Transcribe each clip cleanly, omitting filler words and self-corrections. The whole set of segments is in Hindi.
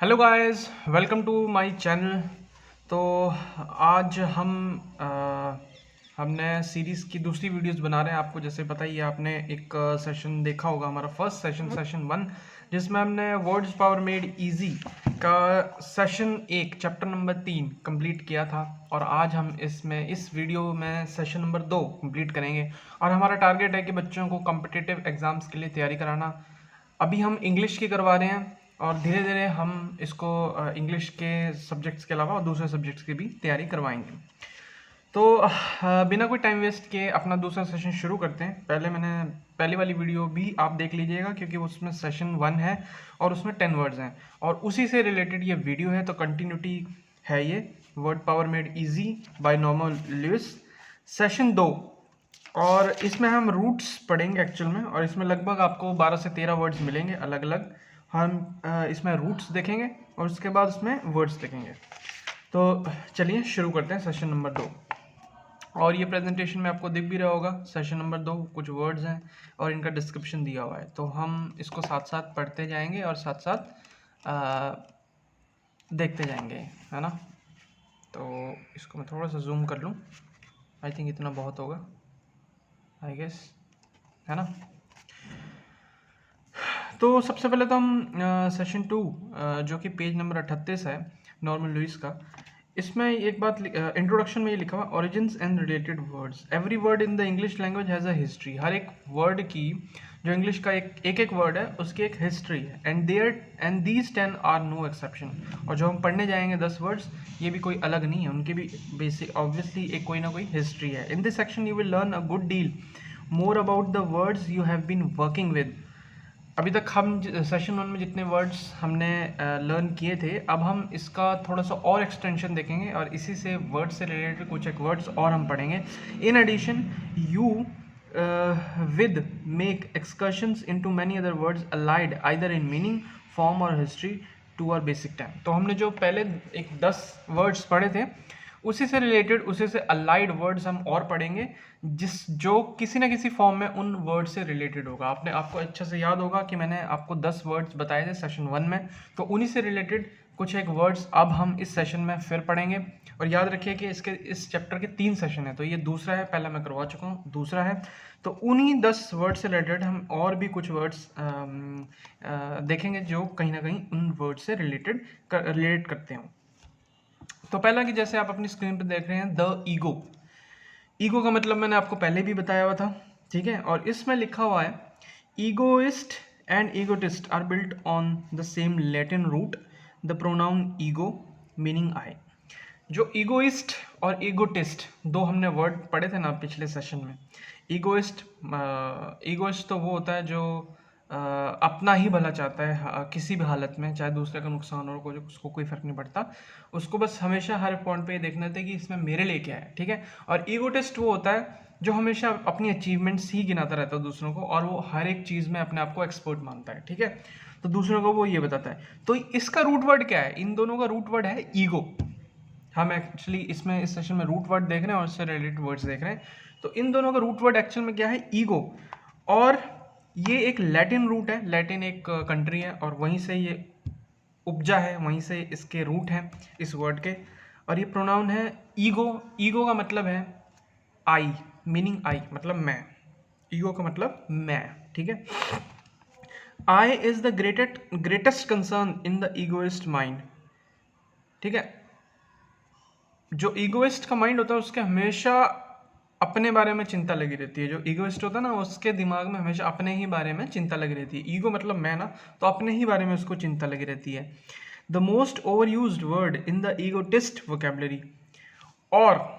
Hello guys, welcome to my channel. तो आज हमने सीरीज़ की दूसरी वीडियोस बना रहे हैं। आपको जैसे पता ही है, आपने एक सेशन देखा होगा, हमारा फर्स्ट सेशन सेशन 1, जिसमें हमने वर्ड्स पावर मेड इजी का सेशन 1 चैप्टर नंबर 3 कंप्लीट किया था। और आज हम इस वीडियो में सेशन नंबर 2 कंप्लीट करेंगे। और हमारा टारगेट है कि बच्चों को कॉम्पिटिटिव एग्ज़ाम्स के लिए तैयारी कराना। अभी हम इंग्लिश की करवा रहे हैं और धीरे धीरे हम इसको इंग्लिश के सब्जेक्ट्स के अलावा और दूसरे सब्जेक्ट्स की भी तैयारी करवाएंगे। तो बिना कोई टाइम वेस्ट किए अपना दूसरा सेशन शुरू करते हैं। पहली वाली वीडियो भी आप देख लीजिएगा, क्योंकि उसमें सेशन 1 है और उसमें 10 वर्ड्स हैं और उसी से रिलेटेड ये वीडियो है। तो कंटिन्यूटी है ये, word power made easy by Norman Lewis, session 2। और इसमें हम रूट्स पढ़ेंगे एक्चुअल में, और इसमें लगभग आपको 12 से 13 वर्ड्स मिलेंगे अलग अलग। हम इसमें रूट्स देखेंगे और उसके बाद उसमें वर्ड्स देखेंगे। तो चलिए शुरू करते हैं सेशन नंबर 2। और ये प्रेजेंटेशन में आपको दिख भी रहा होगा, सेशन नंबर 2 कुछ वर्ड्स हैं और इनका डिस्क्रिप्शन दिया हुआ है। तो हम इसको साथ साथ पढ़ते जाएंगे और साथ साथ देखते जाएंगे, है ना। तो इसको मैं थोड़ा सा जूम कर लूँ, आई थिंक इतना बहुत होगा, आई गेस, है ना। तो सबसे पहले तो हम सेशन 2 जो कि पेज नंबर 38 है नॉर्मन लुइस का, इसमें एक बात इंट्रोडक्शन में ये लिखा हुआ, origins and related words. Every word in the English language has a history. हर एक वर्ड की, जो इंग्लिश का एक वर्ड है, उसकी एक हिस्ट्री है। And these 10 are no exception. और जो हम पढ़ने जाएंगे 10 वर्ड्स, ये भी कोई अलग नहीं है, उनकी भी बेसिक ऑब्वियसली एक कोई ना कोई हिस्ट्री है। In this section you will learn a good deal more about the words you have been working with. अभी तक हम सेशन 1 में जितने वर्ड्स हमने लर्न किए थे, अब हम इसका थोड़ा सा और एक्सटेंशन देखेंगे और इसी से वर्ड से रिलेटेड कुछ एक वर्ड्स और हम पढ़ेंगे। In addition you with make excursions into many other words allied either in meaning, form और history to our basic time. तो हमने जो पहले एक 10 वर्ड्स पढ़े थे, उसी से रिलेटेड, उसी से अलाइड वर्ड्स हम और पढ़ेंगे, जो किसी ना किसी फॉर्म में उन वर्ड से रिलेटेड होगा। आपको अच्छे से याद होगा कि मैंने आपको 10 वर्ड्स बताए थे सेशन 1 में, तो उन्हीं से रिलेटेड कुछ एक वर्ड्स अब हम इस सेशन में फिर पढ़ेंगे। और याद रखिए कि इस चैप्टर के 3 सेशन है, तो ये दूसरा है, पहला मैं करवा चुका हूँ, दूसरा है। तो उन्हीं 10 वर्ड से रिलेटेड हम और भी कुछ वर्ड्स देखेंगे जो कहीं ना कहीं उन वर्ड से रिलेट करते हैं। तो पहला कि जैसे आप अपनी स्क्रीन पर देख रहे हैं, द ईगो। ईगो का मतलब मैंने आपको पहले भी बताया हुआ था, ठीक है। और इसमें लिखा हुआ है, egoist and egotist are built on the same Latin root, the pronoun ego meaning I. जो ईगोइस्ट और ईगोटिस्ट दो हमने वर्ड पढ़े थे ना पिछले सेशन में। ईगोइस्ट तो वो होता है जो अपना ही भला चाहता है, किसी भी हालत में, चाहे दूसरे का नुकसान हो, उसको कोई फर्क नहीं पड़ता। उसको बस हमेशा हर पॉइंट पे ये देखना था कि इसमें मेरे लिए क्या है, ठीक है। और ईगोटिस्ट वो होता है जो हमेशा अपनी अचीवमेंट्स ही गिनाता रहता है दूसरों को, और वो हर एक चीज़ में अपने आप को एक्सपर्ट मानता है, ठीक है। तो दूसरों को वो ये बताता है। तो इसका रूट वर्ड क्या है? इन दोनों का रूट वर्ड है ईगो। हम एक्चुअली इसमें इस सेशन में रूट वर्ड देख रहे हैं और उससे रिलेटेड वर्ड्स देख रहे हैं। तो इन दोनों का रूट वर्ड एक्चुअल में क्या है? ईगो। और ये एक लैटिन रूट है, लैटिन एक कंट्री है और वहीं से ये उपजा है, वहीं से इसके रूट हैं इस वर्ड के। और ये प्रोनाउन है ईगो। ईगो का मतलब है आई, मीनिंग आई, मतलब मैं। ईगो का मतलब मैं, ठीक है। I is the greatest concern in the egoist mind, ठीक है। जो ईगोइस्ट का माइंड होता है उसके हमेशा अपने बारे में चिंता लगी रहती है। जो ईगोइस्ट होता है ना, उसके दिमाग में हमेशा अपने ही बारे में चिंता लगी रहती है। ईगो मतलब मैं ना, तो अपने ही बारे में उसको चिंता लगी रहती है। The most over used word in the egotist vocabulary. और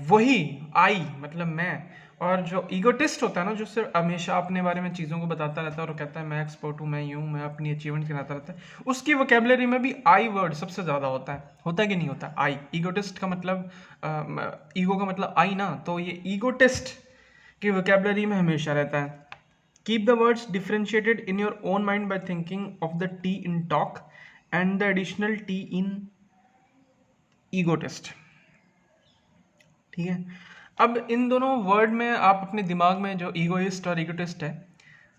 वही आई मतलब मैं। और जो ईगोटिस्ट होता है ना, जो सिर्फ हमेशा अपने बारे में चीज़ों को बताता रहता है और कहता है मैं एक्सपर्ट हूँ, मैं यूँ, मैं अपनी अचीवमेंट गिनाता रहता है, उसकी वोकेबलरी में भी आई वर्ड सबसे ज़्यादा होता है कि नहीं होता? आई। ईगोटिस्ट का मतलब ईगो का मतलब आई ना, तो ये ईगोटिस्ट की वोकेबलरी में हमेशा रहता है। Keep the words differentiated in your own mind by thinking of the T in talk and the additional T in egotist, ठीक है। अब इन दोनों वर्ड में आप अपने दिमाग में जो ईगोइस्ट और ईगोटिस्ट है,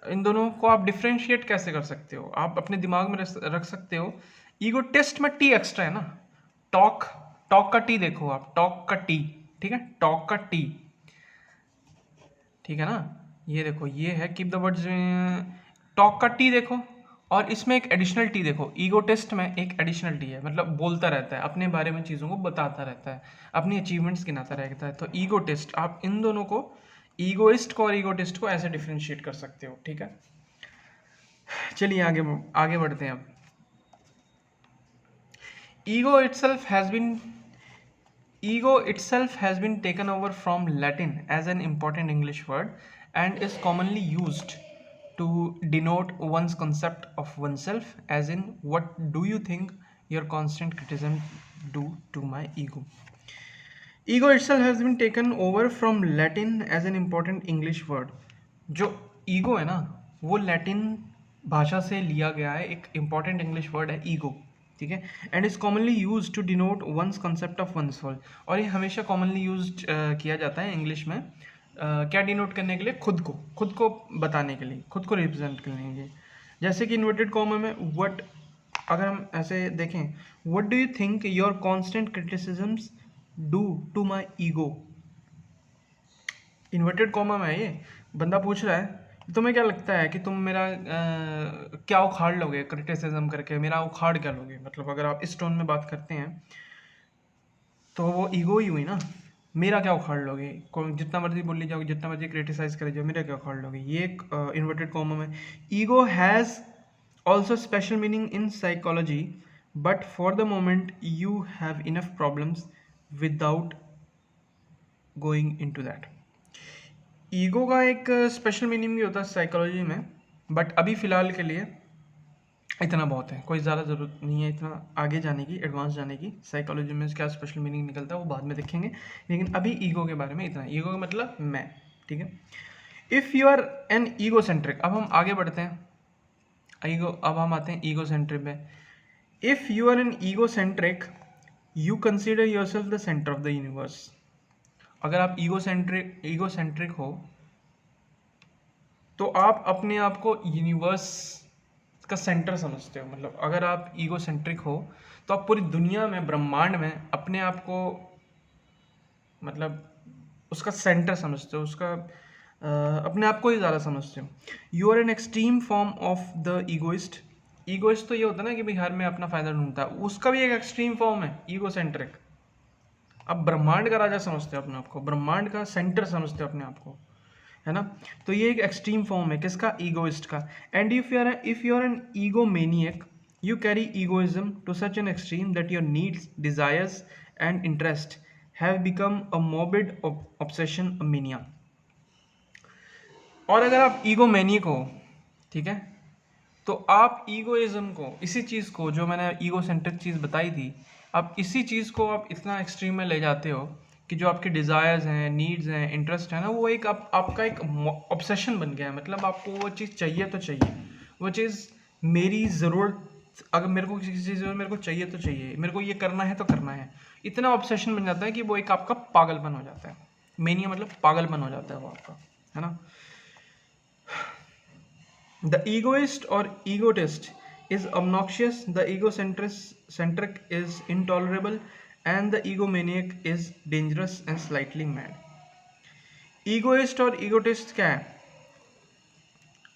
इन दोनों को आप डिफ्रेंशिएट कैसे कर सकते हो, आप अपने दिमाग में रख सकते हो। ईगो टेस्ट में टी एक्स्ट्रा है ना, टॉक, टॉक का टी देखो आप, टॉक का टी, ठीक है, टॉक का टी, ठीक है ना, ये देखो ये है कीप द वर्ड्स, टॉक का टी देखो, और इसमें एक एडिशनल टी देखो, ईगो टेस्ट में एक एडिशनल टी है, मतलब बोलता रहता है अपने बारे में, चीज़ों को बताता रहता है, अपनी अचीवमेंट्स गिनाता रहता है। तो ईगो टेस्ट, आप इन दोनों को, ईगोइस्ट को और ईगो टेस्ट को ऐसे डिफ्रेंशिएट कर सकते हो, ठीक है। चलिए आगे आगे बढ़ते हैं अब। Ego itself has been Ego itself has been taken over from Latin as an important English word and is commonly used to denote one's concept of oneself, as in, what do you think your constant criticism do to my ego? Ego itself has been taken over from Latin as an important English word. जो ईगो है ना, वो लैटिन भाषा से लिया गया है, एक इंपॉर्टेंट इंग्लिश वर्ड है ईगो, ठीक है, and is commonly use to denote one's concept of one soul, और ये हमेशा कॉमनली यूज किया जाता है इंग्लिश में, क्या डिनोट करने के लिए, खुद को बताने के लिए, खुद को रिप्रेजेंट करने के लिए। जैसे कि इन्वर्टेड कॉमा में व्हाट, अगर हम ऐसे देखें, what do you think your constant criticisms do to my ego, inverted comma में ये बंदा पूछ रहा है तुम्हें क्या लगता है कि तुम मेरा क्या उखाड़ लोगे, क्रिटिसिज्म करके मेरा उखाड़ क्या लोगे, मतलब अगर आप इस टोन में बात करते हैं तो वो ईगो ही हुई ना, मेरा क्या उखाड़ लोगे, जितना मर्जी बोल लीजिए, जितना मर्जी क्रिटिसाइज करे जाओ, मेरा क्या उखाड़ लोगे, ये एक इन्वर्टेड कॉमा में। Ego has also special meaning in psychology, but for the moment you have enough problems without going into that. Ego का एक स्पेशल मीनिंग भी होता है साइकोलॉजी में, बट अभी फ़िलहाल के लिए इतना बहुत है, कोई ज़्यादा ज़रूरत नहीं है इतना आगे जाने की, एडवांस जाने की। साइकोलॉजी में क्या स्पेशल मीनिंग निकलता है वो बाद में देखेंगे, लेकिन अभी ईगो के बारे में इतना। ईगो का मतलब मैं, ठीक है। If you are an egocentric, अब हम आगे बढ़ते हैं, ईगो, अब हम आते हैं ईगो सेंट्रिक में। If you are an egocentric you consider yourself the centre of the universe. अगर आप ईगो सेंट्रिक हो तो आप अपने आप को यूनिवर्स का सेंटर समझते हो, मतलब अगर आप ईगो सेंट्रिक हो तो आप पूरी दुनिया में, ब्रह्मांड में अपने आप को, मतलब उसका सेंटर समझते हो, उसका अपने आप को ही ज़्यादा समझते हो। You are an extreme form of the egoist. Egoist तो ये होता है ना कि भाई हर में अपना फ़ायदा ढूंढता है, उसका भी एक एक्सट्रीम फॉर्म है ईगो सेंट्रिक। आप ब्रह्मांड का राजा समझते हो अपने आप को, ब्रह्मांड का सेंटर समझते हो अपने आप को, है ना। तो ये एक एक्सट्रीम फॉर्म है किसका, ईगोइस्ट का। And if you are an egomaniac you carry egoism to such an extreme that your needs, desires and interest have become a morbid obsession, a mania. और अगर आप ईगो मैनियक हो, ठीक है, तो आप ईगोइज्म को, इसी चीज़ को जो मैंने ईगो सेंट्रिक चीज़ बताई थी, आप इसी चीज़ को आप इतना एक्सट्रीम में ले जाते हो कि जो आपके डिज़ायर्स हैं, नीड्स हैं, इंटरेस्ट है ना, वो एक आपका एक ऑब्सेशन बन गया है। मतलब आपको वो चीज़ चाहिए तो चाहिए, वो चीज़ मेरी ज़रूरत, अगर मेरे को किसी चीज़ मेरे को चाहिए तो चाहिए, मेरे को ये करना है तो करना है, इतना ऑब्सेशन बन जाता है कि वो एक आपका पागलपन हो जाता है। मेनिया मतलब पागलपन हो जाता है वो आपका, है ना। The egoist or egotist is obnoxious, the egocentric is intolerable, and the egomaniac is dangerous and slightly mad. Egoist और egotist क्या है,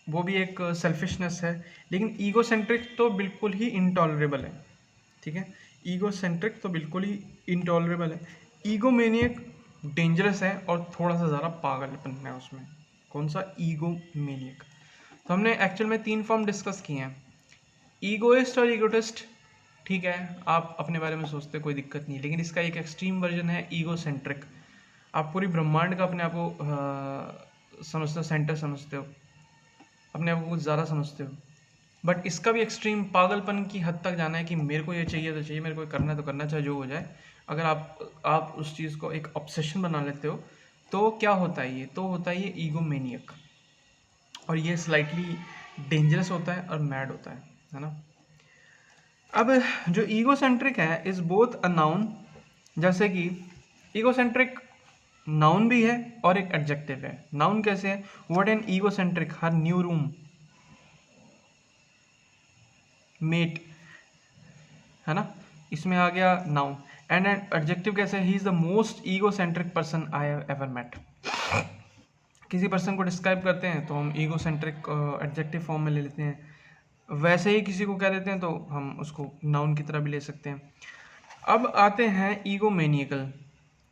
वो भी एक सेल्फिशनेस है, लेकिन ईगोसेंट्रिक तो बिल्कुल ही इंटॉलरेबल है, ठीक है। ईगोसेंट्रिक तो बिल्कुल ही इंटॉलरेबल है। ईगोमेनियक डेंजरस है और थोड़ा सा ज़्यादा पागलपन है उसमें। कौन सा, ईगोमेनियक। तो हमने एक्चुअल में 3 फॉर्म डिस्कस किए हैं, ईगोइस्ट और ईगोटिस्ट, ठीक है, आप अपने बारे में सोचते कोई दिक्कत नहीं, लेकिन इसका एक एक्सट्रीम वर्जन है ईगोसेंट्रिक। आप पूरी ब्रह्मांड का अपने आप को समझते हो, सेंटर समझते हो, अपने आप को कुछ ज़्यादा समझते हो। बट इसका भी एक्सट्रीम पागलपन की हद तक जाना है कि मेरे को ये चाहिए तो चाहिए, मेरे को करना है तो करना, चाहे जो हो जाए। अगर आप उस चीज़ को एक ऑब्सेशन बना लेते हो तो क्या होता है, ये तो होता है ये ईगोमेनियक, और ये स्लाइटली डेंजरस होता है और मैड होता है ना। अब जो ईगोसेंट्रिक है इज बोथ अ नाउन, जैसे कि ईगोसेंट्रिक नाउन भी है और एक एडजेक्टिव है। नाउन कैसे है? What an egocentric, her new roommate, है ना, इसमें आ गया नाउन। एंड एडजेक्टिव कैसे है? He is the most egocentric person I have ever met. किसी पर्सन को डिस्क्राइब करते हैं तो हम ईगोसेंट्रिक एडजेक्टिव फॉर्म में ले लेते हैं, वैसे ही किसी को कह देते हैं तो हम उसको नाउन की तरह भी ले सकते हैं। अब आते हैं egomaniacal.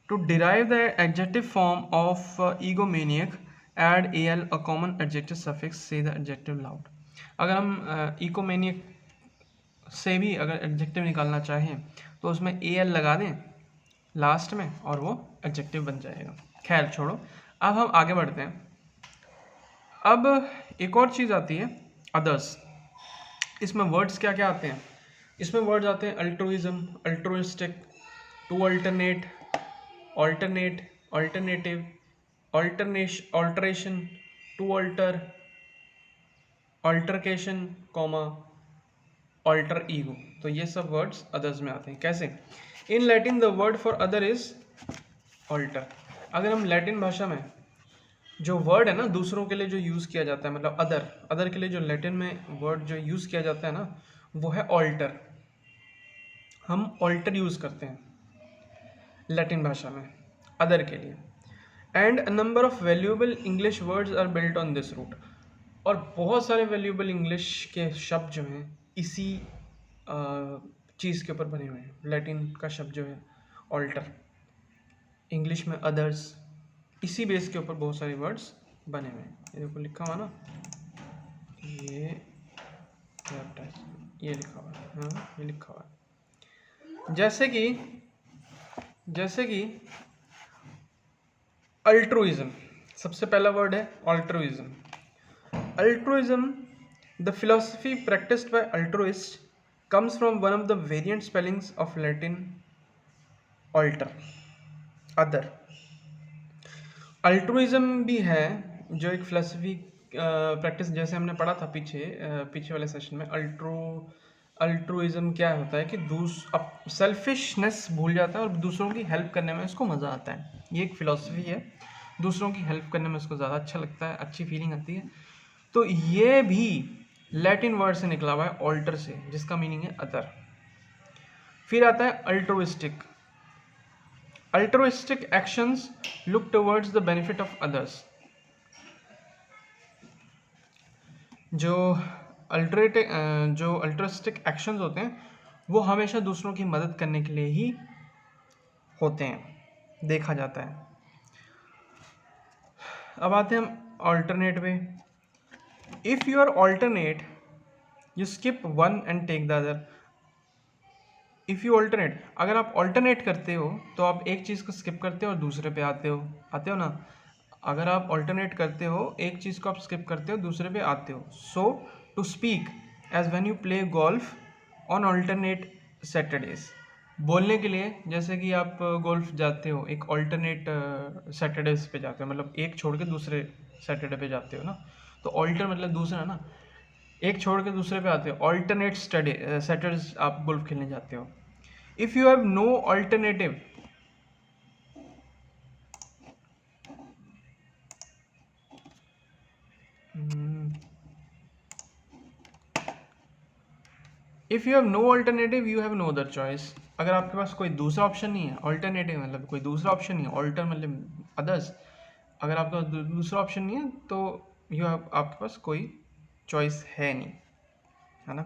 To derive the adjective form of egomaniac, add A L a common adjective suffix, say the adjective loud. अगर हम ईगोमेनियक से भी अगर एडजेक्टिव निकालना चाहें तो उसमें ए एल लगा दें लास्ट में और वो एडजेक्टिव बन जाएगा। खैर छोड़ो, अब हम आगे बढ़ते हैं। अब एक और चीज़ आती है अदर्स। इसमें वर्ड्स क्या क्या आते हैं? इसमें वर्ड्स आते हैं altruism, altruistic, to alternate, alternate, alternative, alteration, to alter, altercation, comma, alter ego. तो ये सब वर्ड्स अदर्स में आते हैं। कैसे? In Latin the word for other is alter. अगर हम लैटिन भाषा में जो वर्ड है ना दूसरों के लिए जो यूज़ किया जाता है, मतलब अदर, अदर के लिए जो लैटिन में वर्ड जो यूज़ किया जाता है ना वो है ऑल्टर। हम ऑल्टर यूज़ करते हैं लैटिन भाषा में अदर के लिए। And a number of valuable English words are built on this root. और बहुत सारे वैल्यूएबल इंग्लिश के शब्द जो हैं इसी चीज़ के ऊपर बने हुए हैं। लैटिन का शब्द जो है ऑल्टर, इंग्लिश में अदर्स, इसी बेस के ऊपर बहुत सारे वर्ड्स बने हुए हैं। ये देखो लिखा हुआ ना, ये लिखा हुआ है, हाँ ये लिखा हुआ है। जैसे कि अल्ट्रुइज्म, सबसे पहला वर्ड है altruism. Altruism, the philosophy practiced by altruists, comes from one of the variant spellings of Latin alter, other। Altruism भी है जो एक फिलोसफी प्रैक्टिस, जैसे हमने पढ़ा था पीछे वाले सेशन में। अल्ट्रुइज्म क्या होता है कि सेल्फिशनेस भूल जाता है और दूसरों की हेल्प करने में उसको मज़ा आता है। ये एक फिलोसफी है, दूसरों की हेल्प करने में उसको ज़्यादा अच्छा लगता है, अच्छी फीलिंग आती है। तो ये भी लैटिन वर्ड से निकला हुआ है ऑल्टर से, जिसका मीनिंग है अदर। फिर आता है altruistic. Altruistic actions look towards the benefit of others. जो अल्ट्रुइस्टिक एक्शंस होते हैं वो हमेशा दूसरों की मदद करने के लिए ही होते हैं, देखा जाता है। अब आते हैं हम ऑल्टरनेट पे। If you are alternate you skip one and take the other. If you alternate, अगर आप ऑल्टरनेट करते हो तो आप एक चीज़ को स्किप करते हो और दूसरे पे आते हो ना। अगर आप ऑल्टरनेट करते हो, एक चीज़ को आप स्किप करते हो दूसरे पे आते हो। So to speak as when you play golf on alternate Saturdays. बोलने के लिए जैसे कि आप गोल्फ जाते हो एक ऑल्टरनेट सैटरडेज पे जाते हो, मतलब एक छोड़ के दूसरे सैटरडे पे जाते हो ना। तो ऑल्टर मतलब दूसरा ना, एक छोड़ के दूसरे पे आते हो। ऑल्टरनेट सैटरडेज आप गोल्फ खेलने जाते हो। If you have no alternative, if you have no alternative you have no other choice. अगर आपके पास कोई दूसरा ऑप्शन नहीं है, ऑल्टरनेटिव मतलब कोई दूसरा ऑप्शन नहीं है, ऑल्टर मतलब अदर्स, अगर आपके पास दूसरा ऑप्शन नहीं है तो आपके पास कोई चॉइस है नहीं, है ना।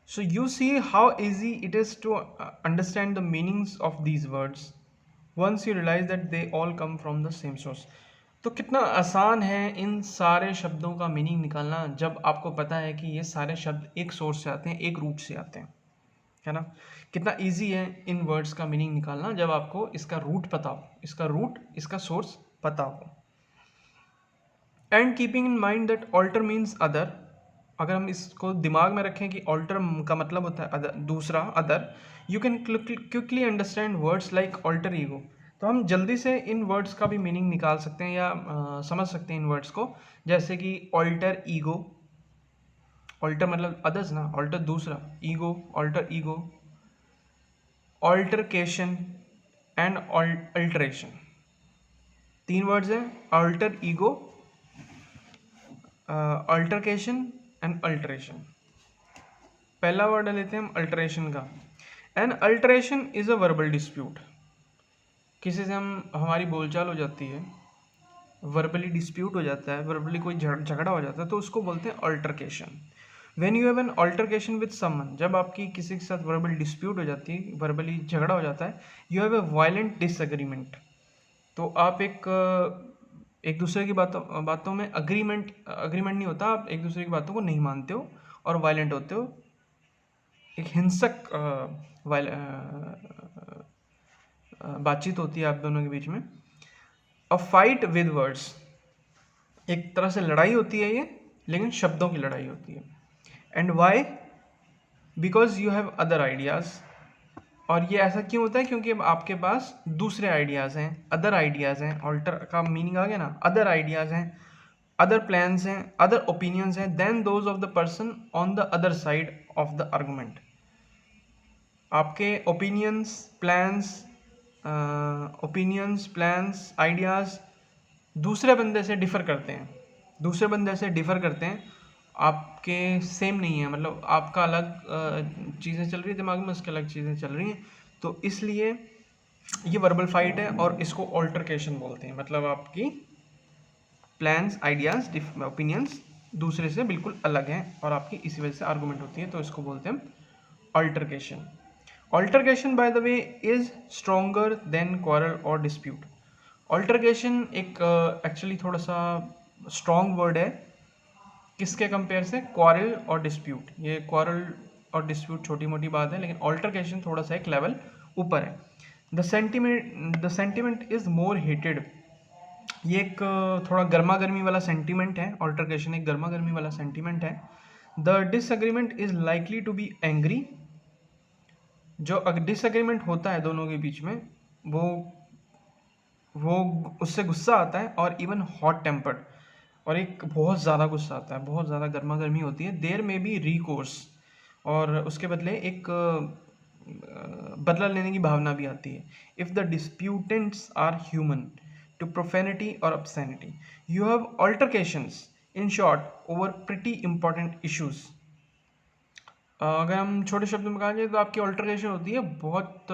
So you see how easy it is to understand the meanings of these words once you realize that they all come from the same source। तो कितना आसान है इन सारे शब्दों का मीनिंग निकालना जब आपको पता है कि ये सारे शब्द एक सोर्स से आते हैं, एक रूट से आते हैं, है ना। कितना इजी है इन वर्ड्स का मीनिंग निकालना जब आपको इसका रूट पता हो, इसका सोर्स पता हो। And keeping in mind that alter means other. अगर हम इसको दिमाग में रखें कि ऑल्टर का मतलब होता है अदर, दूसरा, other, you can quickly understand words like alter ego. तो हम जल्दी से इन वर्ड्स का भी मीनिंग निकाल सकते हैं या समझ सकते हैं इन वर्ड्स को। जैसे कि ऑल्टर ईगो, ऑल्टर मतलब अदर्स ना, ऑल्टर दूसरा, ego, alter ego, altercation, and alteration. 3 words हैं, alter ego, altercation and alteration. पहला वर्ड लेते हैं हम अल्टरेशन का। An alteration is a verbal dispute. किसी से हमारी बोलचाल हो जाती है, वर्बली डिस्प्यूट हो जाता है, वर्बली कोई झगड़ा हो जाता है, तो उसको बोलते हैं altercation. When you have an altercation with someone, जब आपकी किसी के साथ वर्बल डिस्प्यूट हो जाती है, वर्बली झगड़ा हो जाता है, you have a violent disagreement, तो आप एक दूसरे की बातों में अग्रीमेंट नहीं होता, आप एक दूसरे की बातों को नहीं मानते हो और वायलेंट होते हो, एक हिंसक बातचीत होती है आप दोनों के बीच में। अ फाइट विद वर्ड्स, एक तरह से लड़ाई होती है ये, लेकिन शब्दों की लड़ाई होती है। And why? Because you have other ideas, और ये ऐसा क्यों होता है? क्योंकि अब आपके पास दूसरे आइडियाज़ हैं, अदर आइडियाज़ हैं। ऑल्टर का मीनिंग आ गया ना, अदर आइडियाज़ हैं, अदर प्लान्स हैं, अदर ओपिनियंस हैं then those of the person on the other side of the argument. आपके ओपिनियंस प्लान्स आइडियाज़ दूसरे बंदे से डिफ़र करते हैं, आपके सेम नहीं है, मतलब आपका अलग चीज़ें चल रही है दिमाग में, उसके अलग चीज़ें चल रही हैं, तो इसलिए ये वर्बल फाइट है और इसको ऑल्टरकेशन बोलते हैं। मतलब आपकी प्लान्स आइडियाज़ ओपिनियंस दूसरे से बिल्कुल अलग हैं और आपकी इसी वजह से आर्गूमेंट होती है, तो इसको बोलते हैं altercation. Altercation by the way is stronger then quarrel और डिस्प्यूट। ऑल्टरकेशन एक एक्चुअली थोड़ा सा स्ट्रॉन्ग वर्ड है, किसके कंपेयर से? क्वारल और डिस्प्यूट। ये क्वारल और डिस्प्यूट छोटी मोटी बात है, लेकिन ऑल्टरकेशन थोड़ा सा एक लेवल ऊपर है। The sentiment is more hated, ये एक थोड़ा गर्मा गर्मी वाला सेंटीमेंट है। ऑल्टरकेशन एक गर्मा गर्मी वाला सेंटीमेंट है। The disagreement is likely to be angry, जो डिसएग्रीमेंट होता है दोनों के बीच में, वो उससे गुस्सा आता है, और इवन हॉट टेम्पर्ड, और एक बहुत ज़्यादा गुस्सा आता है, बहुत ज़्यादा गर्मा गर्मी होती है। देयर में बी रिकोर्स, और उसके बदले एक बदला लेने की भावना भी आती है। If the disputants are human to profanity और obscenity, you have altercations in short over pretty important issues. अगर हम छोटे शब्दों में कहा जाए तो आपकी ऑल्टरकेशन होती है बहुत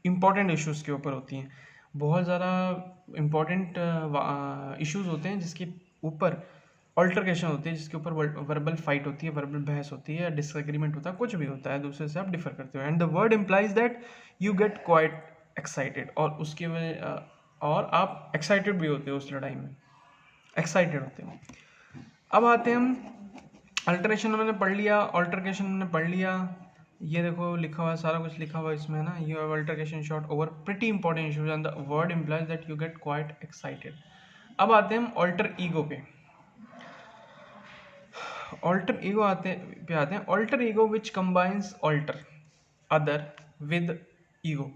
इंपॉर्टेंट इश्यूज़ के ऊपर होती हैं, बहुत ज़्यादा इम्पॉर्टेंट इश्यूज़ होते हैं जिसके ऊपर ऑल्टरकेशन होती है, जिसके ऊपर वर्बल फाइट होती है, वर्बल बहस होती है, डिसएग्रीमेंट होता है, कुछ भी होता है, दूसरे से आप डिफर करते हो। And the word implies that you get quite excited, और उसके वजह और आप एक्साइटेड भी होते हो, उस लड़ाई में एक्साइटेड होते हो। अब आते हैं हम अल्टरेशन हमने पढ़ लिया, ऑल्टरकेशन हमने पढ़ लिया, ये देखो लिखा हुआ है, सारा कुछ लिखा हुआ है इसमें ना। You have altercation shot over pretty important issues and the word implies that you get quite excited. अब आते हैं हम ऑल्टर ईगो पे। ऑल्टर ईगो आते हैं alter ego which combines alter other with ego.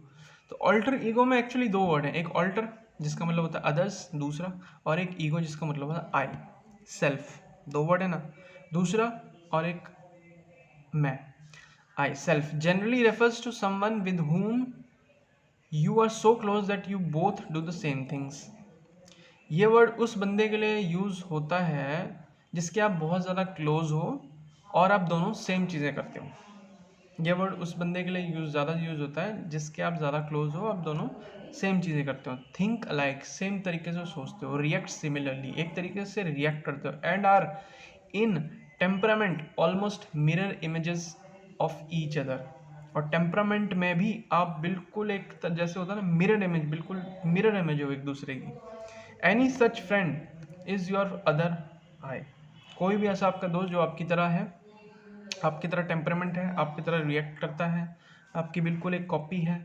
तो ऑल्टर ईगो में एक्चुअली दो वर्ड हैं, एक ऑल्टर जिसका मतलब होता है अदर्स दूसरा, और एक ईगो जिसका मतलब होता है आई सेल्फ। दो वर्ड है ना, दूसरा और एक मैं। I self generally refers to someone with whom you are so close that you both do the same things। ये वर्ड उस बंदे के लिए यूज़ होता है जिसके आप बहुत ज़्यादा क्लोज हो और आप दोनों सेम चीज़ें करते हो। ये वर्ड उस बंदे के लिए ज़्यादा यूज़ होता है जिसके आप ज़्यादा क्लोज हो, आप दोनों सेम चीज़ें करते हो। थिंक अलाइक, सेम तरीके से सोचते हो। रिएक्ट सिमिलरली, एक तरीके से रिएक्ट करते हो। And are in temperament almost mirror images of each other, और टेम्परामेंट में भी आप बिल्कुल एक जैसे होता है ना मिरर इमेज, बिल्कुल मिरर इमेज हो एक दूसरे की। Any such friend is your other I, कोई भी ऐसा आपका दोस्त जो आपकी तरह है, आपकी तरह टेम्परामेंट है, आपकी तरह रिएक्ट करता है, आपकी बिल्कुल एक कॉपी है,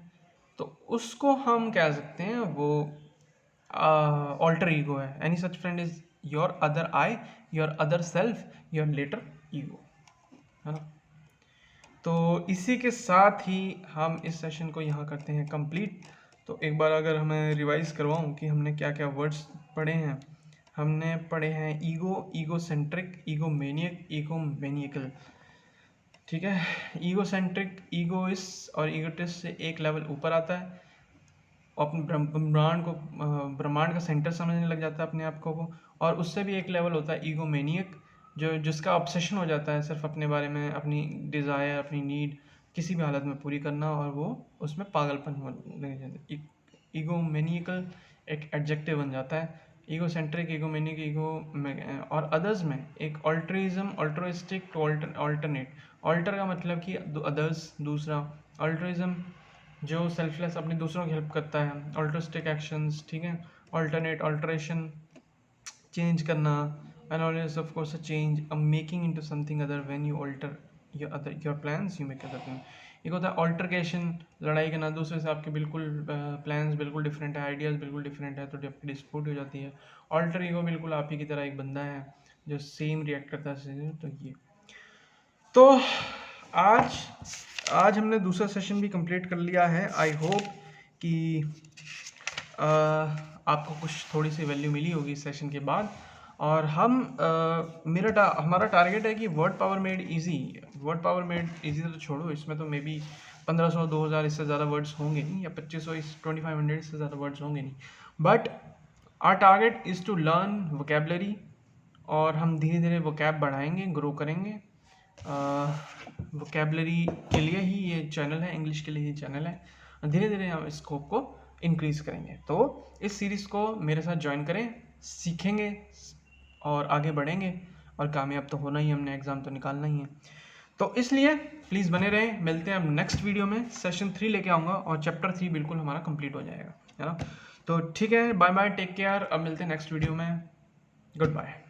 तो उसको हम कह सकते हैं वो ऑल्टर ईगो है। Any such friend is your other I, your other self, your alter ego, है ना। तो इसी के साथ ही हम इस सेशन को यहाँ करते हैं कंप्लीट। तो एक बार अगर हमें रिवाइज करवाऊँ कि हमने क्या क्या वर्ड्स पढ़े हैं। हमने पढ़े हैं ego, egocentric, egomaniac, egomaniacal. ठीक है, ईगो सेंट्रिक ईगोइस्ट और ईगोटिस्ट से एक लेवल ऊपर आता है। अपने ब्रह्मांड का सेंटर समझने लग जाता है अपने आप को। और उससे भी एक लेवल होता है ईगोमेनियक, जिसका ऑब्सेशन हो जाता है सिर्फ अपने बारे में, अपनी डिज़ायर, अपनी नीड किसी भी हालत में पूरी करना, और वो उसमें पागलपन लग जाता है। ईगोमेनिकल एक एडजेक्टिव बन जाता है। ईगोसेंट्रिक, ईगोमेनिक, और अदर्स में एक ऑल्ट्रिज्म, ऑल्ट्रोइस्टिक टू ऑल्टरनेट। ऑल्टर का मतलब कि अदर्स, दूसरा। ऑल्ट्रिज्म जो सेल्फलेस, अपने दूसरों की हेल्प करता है। ऑल्ट्रोस्टिक एक्शंस, ठीक है। ऑल्टरनेट, ऑल्टरेशन, चेंज करना। And always of course a change, a making into something other. When you alter your plans you make other thing. एक होता है ऑल्टरकेशन, लड़ाई करना, दूसरे से आपके बिल्कुल प्लान्स बिल्कुल डिफरेंट है, आइडियाज़ बिल्कुल डिफरेंट है, तो आपकी डिस्प्यूट हो जाती है। ऑल्टर ईगो बिल्कुल आप ही की तरह एक बंदा है जो सेम रिएक्ट करता है। तो ये तो आज आज हमने दूसरा सेशन भी कंप्लीट कर लिया है। आई होप कि आपको कुछ थोड़ी सी वैल्यू मिली होगी इस सेशन के बाद। और हमारा टारगेट है कि word power made easy. Word power made easy तो छोड़ो, इसमें तो मे बी 1500 2000 इससे ज़्यादा वर्ड्स होंगे नहीं, या 2500 2500 इससे ज़्यादा वर्ड्स होंगे नहीं। But our target is to learn vocabulary, और हम धीरे धीरे वोकैब बढ़ाएंगे, ग्रो करेंगे। वोकेबलरी के लिए ही ये चैनल है, इंग्लिश के लिए ही चैनल है। धीरे धीरे हम स्कोप को इंक्रीज़ करेंगे। तो इस सीरीज़ को मेरे साथ ज्वाइन करें, सीखेंगे और आगे बढ़ेंगे, और कामयाब तो होना ही, हमने एग्ज़ाम तो निकालना ही है। तो इसलिए प्लीज़ बने रहें। मिलते हैं हम नेक्स्ट वीडियो में। सेशन 3 लेके आऊँगा, और चैप्टर 3 बिल्कुल हमारा कंप्लीट हो जाएगा, है ना। तो ठीक है, बाय बाय, टेक केयर। अब मिलते हैं नेक्स्ट वीडियो में। Good bye.